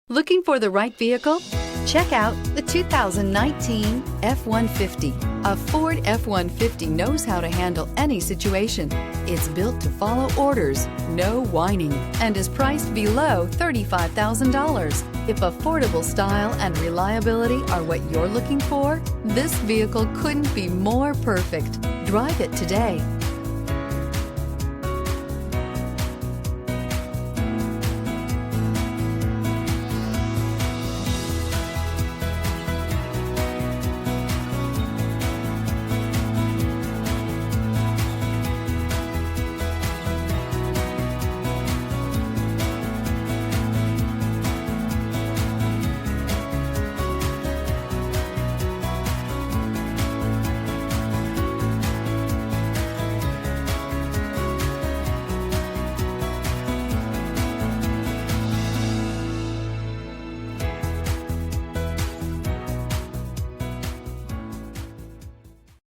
Looking for the right vehicle? Check out the 2019 F-150. A Ford F-150 knows how to handle any situation. It's built to follow orders, no whining, and is priced below $35,000. If affordable style and reliability are what you're looking for, this vehicle couldn't be more perfect. Drive it today.